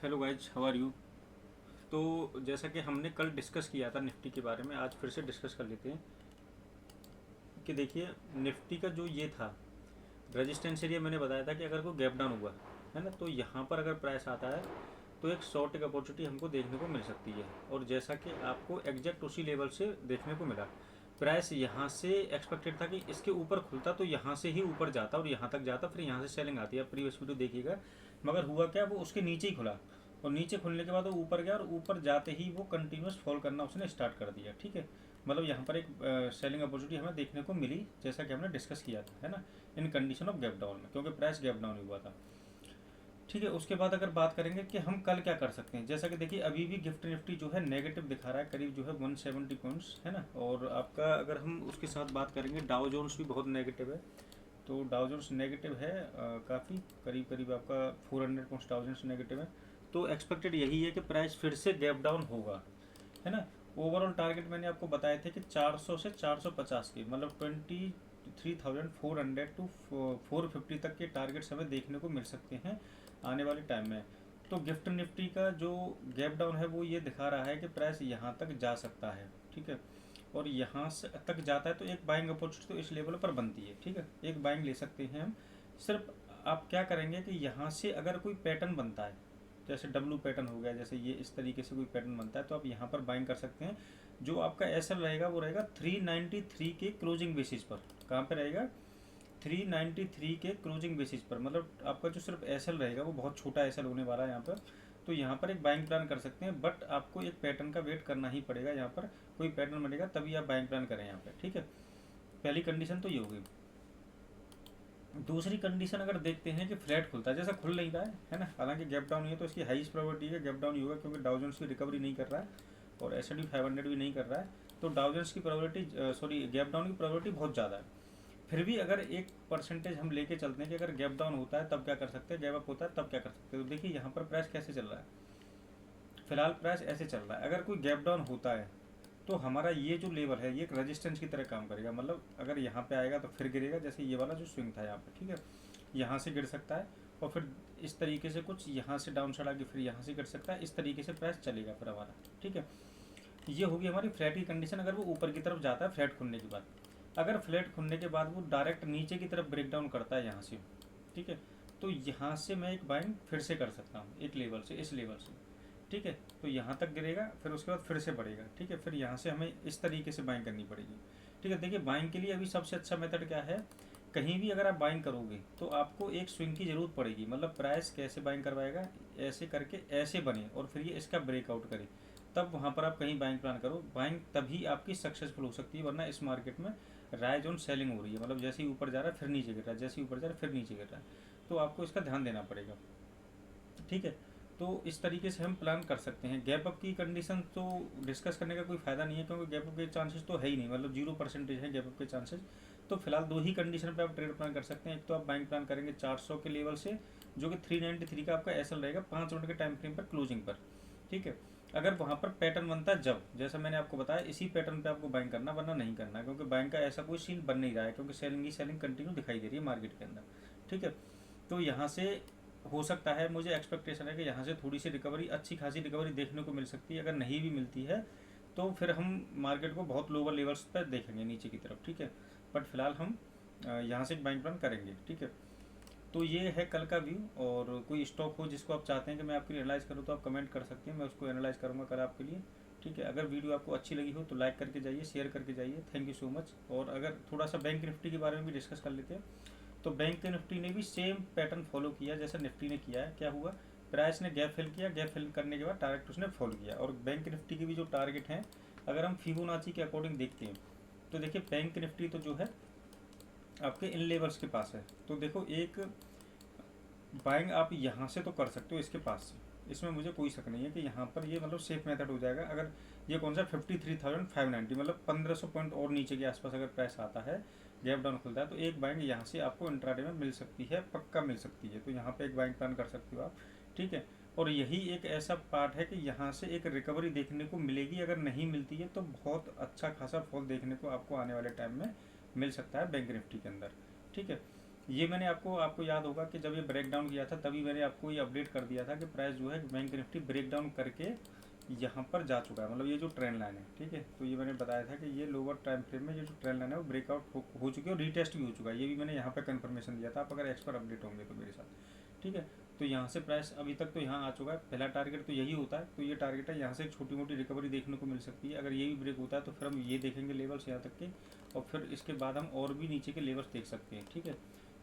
Hello guys, how are you. तो जैसा कि हमने कल डिस्कस किया था निफ्टी के बारे में, आज फिर से डिस्कस कर लेते हैं कि देखिए निफ्टी का जो ये था रेजिस्टेंस एरिया, मैंने बताया था कि अगर कोई गैप डाउन हुआ है ना, तो यहाँ पर अगर प्राइस आता है तो एक शॉर्ट एक अपॉर्चुनिटी हमको देखने को मिल सकती है। और जैसा कि आपको एग्जैक्ट उसी लेवल से देखने को मिला, प्राइस यहाँ से एक्सपेक्टेड था कि इसके ऊपर खुलता तो यहाँ से ही ऊपर जाता और यहाँ तक जाता, फिर यहाँ से सेलिंग आती है। प्रीवियस वीडियो देखिएगा। मगर हुआ क्या, वो उसके नीचे ही खुला और नीचे खुलने के बाद वो ऊपर गया और ऊपर जाते ही वो कंटिन्यूस फॉल करना उसने स्टार्ट कर दिया। ठीक है, मतलब यहाँ पर एक सेलिंग अपॉर्चुनिटी हमें देखने को मिली, जैसा कि हमने डिस्कस किया था, है ना, इन कंडीशन ऑफ गैप डाउन में, क्योंकि प्राइस गैप डाउन हुआ था। ठीक है, उसके बाद अगर बात करेंगे कि हम कल क्या कर सकते हैं, जैसा कि देखिए अभी भी गिफ्ट निफ्टी जो है नेगेटिव दिखा रहा है, करीब जो है 170 पॉइंट्स, है ना। और आपका अगर हम उसके साथ बात करेंगे, डाउ जोन्स भी बहुत नेगेटिव है। तो डाउ जोन्स नेगेटिव है काफ़ी, करीब करीब आपका 400 पॉइंट्स डाउ जोन्स नेगेटिव है। तो एक्सपेक्टेड यही है कि प्राइस फिर से गैप डाउन होगा, है ना। ओवरऑल टारगेट मैंने आपको बताए थे कि 400 से 450 की, मतलब 23,400 टू 450 तक के टारगेट्स हमें देखने को मिल सकते हैं आने वाले टाइम में। तो गिफ्ट निफ्टी का जो गैप डाउन है वो ये दिखा रहा है कि प्राइस यहाँ तक जा सकता है। ठीक है, और यहाँ से तक जाता है तो एक बाइंग अपॉर्चुनिटी तो इस लेवल पर बनती है। ठीक है, एक बाइंग ले सकते हैं हम। सिर्फ आप क्या करेंगे कि यहाँ से अगर कोई पैटर्न बनता है, जैसे डब्लू पैटर्न हो गया, जैसे ये इस तरीके से कोई पैटर्न बनता है, तो आप यहाँ पर बाइंग कर सकते हैं। जो आपका एसएल रहेगा वो रहेगा 393 के क्लोजिंग बेसिस पर। कहाँ पे रहेगा? 393 के क्लोजिंग बेसिस पर। मतलब आपका जो सिर्फ एसएल रहेगा वो बहुत छोटा एसएल होने वाला है यहाँ पर। तो यहाँ पर एक बाइंग प्लान कर सकते हैं, बट आपको एक पैटर्न का वेट करना ही पड़ेगा। यहाँ पर कोई पैटर्न बनेगा तभी आप बाइंग प्लान करें यहाँ पर। ठीक है, पहली कंडीशन तो ये होगी। दूसरी कंडीशन अगर देखते हैं कि फ्लैट खुलता है, जैसा खुल नहीं रहा है ना, हालांकि गैप डाउन है तो इसकी हाईएस्ट प्रोबेबिलिटी है गैप डाउन ही होगा, क्योंकि डाउ जोन्स की रिकवरी नहीं कर रहा है और S&P 500 भी नहीं कर रहा है। तो डाउ जोन्स की प्रोबेबिलिटी, सॉरी, गैप डाउन की प्रोबेबिलिटी बहुत ज़्यादा है। फिर भी अगर एक परसेंटेज हम लेके चलते हैं कि अगर गैप डाउन होता है तब क्या कर सकते हैं, गैप अप होता है तब क्या कर सकते हैं। तो देखिए यहाँ पर प्राइस कैसे चल रहा है, फिलहाल प्राइस ऐसे चल रहा है। अगर कोई गैप डाउन होता है तो हमारा ये जो लेवल है ये एक रेजिस्टेंस की तरह काम करेगा। मतलब अगर यहाँ पे आएगा तो फिर गिरेगा, जैसे ये वाला जो स्विंग था यहाँ पे। ठीक है, यहाँ से गिर सकता है और फिर इस तरीके से कुछ यहाँ से डाउन साइड आके फिर यहाँ से गिर सकता है। इस तरीके से प्राइस चलेगा फिर हमारा। ठीक है, ये होगी हमारी फ्लैट की कंडीशन अगर वो ऊपर की तरफ जाता है फ्लैट खुलने के बाद। अगर फ्लैट खुलने के बाद वो डायरेक्ट नीचे की तरफ ब्रेक डाउन करता है यहाँ से, ठीक है, तो यहाँ से मैं एक बाइंग फिर से कर सकता हूँ एक लेवल से, इस लेवल से। ठीक है, तो यहाँ तक गिरेगा, फिर उसके बाद फिर से बढ़ेगा। ठीक है, फिर यहाँ से हमें इस तरीके से बाइंग करनी पड़ेगी। ठीक है, देखिए बाइंग के लिए अभी सबसे अच्छा मेथड क्या है, कहीं भी अगर आप बाइंग करोगे तो आपको एक स्विंग की ज़रूरत पड़ेगी। मतलब प्राइस कैसे बाइंग करवाएगा, ऐसे करके ऐसे बने और फिर ये इसका ब्रेकआउट करे, तब वहाँ पर आप कहीं बाइंग प्लान करो। बाइंग तभी आपकी सक्सेसफुल हो सकती है, वरना इस मार्केट में राइज ऑन सेलिंग हो रही है। मतलब जैसे ही ऊपर जा रहा है फिर नीचे गिर रहा है, जैसे ही ऊपर जा रहा है फिर नीचे गिर रहा है, तो आपको इसका ध्यान देना पड़ेगा। ठीक है, तो इस तरीके से हम प्लान कर सकते हैं। गैप अप की कंडीशन तो डिस्कस करने का कोई फ़ायदा नहीं है, क्योंकि गैप अप के चांसेस तो है ही नहीं, मतलब 0% है गैप अप के चांसेस। तो फिलहाल दो ही कंडीशन पे आप ट्रेड प्लान कर सकते हैं। एक तो आप बाइंग प्लान करेंगे 400 के लेवल से, जो कि 393 का आपका एसएल रहेगा 5 मिनट के टाइम फ्रेम पर क्लोजिंग पर। ठीक है, अगर वहाँ पर पैटर्न बनता है, जब जैसा मैंने आपको बताया इसी पैटर्न पे आपको बाइंग करना, वरना नहीं करना, क्योंकि बाइंग का ऐसा कोई सीन बन नहीं रहा है, क्योंकि सेलिंग ही सेलिंग कंटिन्यू दिखाई दे रही है मार्केट के अंदर। ठीक है, तो यहाँ से हो सकता है, मुझे एक्सपेक्टेशन है कि यहाँ से थोड़ी सी रिकवरी, अच्छी खासी रिकवरी देखने को मिल सकती है। अगर नहीं भी मिलती है तो फिर हम मार्केट को बहुत लोअर लेवल्स पर देखेंगे नीचे की तरफ। ठीक है, बट फिलहाल हम यहाँ से बाइंग प्लान करेंगे। ठीक है, तो ये है कल का व्यू। और कोई स्टॉक हो जिसको आप चाहते हैं कि मैं आपके लिए एनालाइज करूँ तो आप कमेंट कर सकते हैं, मैं उसको एनालाइज करूँगा कल आपके लिए। ठीक है, अगर वीडियो आपको अच्छी लगी हो तो लाइक करके जाइए, शेयर करके जाइए। Thank you so much. और अगर थोड़ा सा बैंक निफ्टी के बारे में भी डिस्कस कर लेते हैं, तो बैंक निफ्टी ने भी सेम पैटर्न फॉलो किया जैसा निफ्टी ने किया है। क्या हुआ, प्राइस ने गैप फिल किया, गैप फिल करने के बाद टारगेट उसने फॉलो किया। और बैंक निफ्टी के भी जो टारगेट हैं, अगर हम फिबोनाची के अकॉर्डिंग देखते हैं तो देखिए बैंक निफ्टी तो जो है आपके इन लेवल्स के पास है। तो देखो एक बाइंग आप यहाँ से तो कर सकते हो इसके पास से, इसमें मुझे कोई शक नहीं है कि यहाँ पर ये मतलब सेफ मेथड हो जाएगा। अगर ये कौन सा 53,590, मतलब 1500 पॉइंट और नीचे के आसपास अगर प्राइस आता है, गैप डाउन खुलता है, तो एक बाइंग यहाँ से आपको इंट्राडे में मिल सकती है, पक्का मिल सकती है। तो यहाँ पे एक बाइंग प्लान कर सकते हो आप। ठीक है, और यही एक ऐसा पार्ट है कि यहाँ से एक रिकवरी देखने को मिलेगी। अगर नहीं मिलती है तो बहुत अच्छा खासा फॉल देखने को आपको आने वाले टाइम में मिल सकता है बैंक निफ्टी के अंदर। ठीक है, ये मैंने आपको याद होगा कि जब ये ब्रेक डाउन किया था तभी मैंने आपको ये अपडेट कर दिया था कि प्राइस जो है बैंक निफ्टी ब्रेक डाउन करके यहाँ पर जा चुका है, मतलब ये जो ट्रेंड लाइन है, ठीक है। तो ये मैंने बताया था कि ये लोअर टाइम फ्रेम में ये जो ट्रेंड लाइन है वो ब्रेकआउट हो चुकी है और रीटेस्ट भी हो चुका है। ये भी मैंने यहाँ पे कंफर्मेशन दिया था, आप अगर एक्सपर्ट अपडेट होंगे तो मेरे साथ, ठीक है। तो यहाँ से प्राइस अभी तक तो यहाँ आ चुका है, पहला टारगेट तो यही होता है, तो ये टारगेट है। यहाँ से एक छोटी मोटी रिकवरी देखने को मिल सकती है, अगर ये भी ब्रेक होता है तो फिर हम ये देखेंगे लेवल्स यहाँ तक के, और फिर इसके बाद हम और भी नीचे के लेवल्स देख सकते हैं, ठीक है।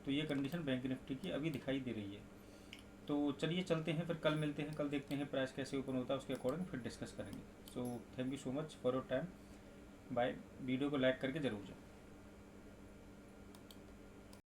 तो ये कंडीशन बैंक निफ्टी की अभी दिखाई दे रही है। तो चलिए चलते हैं, फिर कल मिलते हैं, कल देखते हैं प्राइस कैसे ओपन होता है, उसके अकॉर्डिंग फिर डिस्कस करेंगे। So thank you so much for your time, bye. Video को लाइक करके जरूर जाए।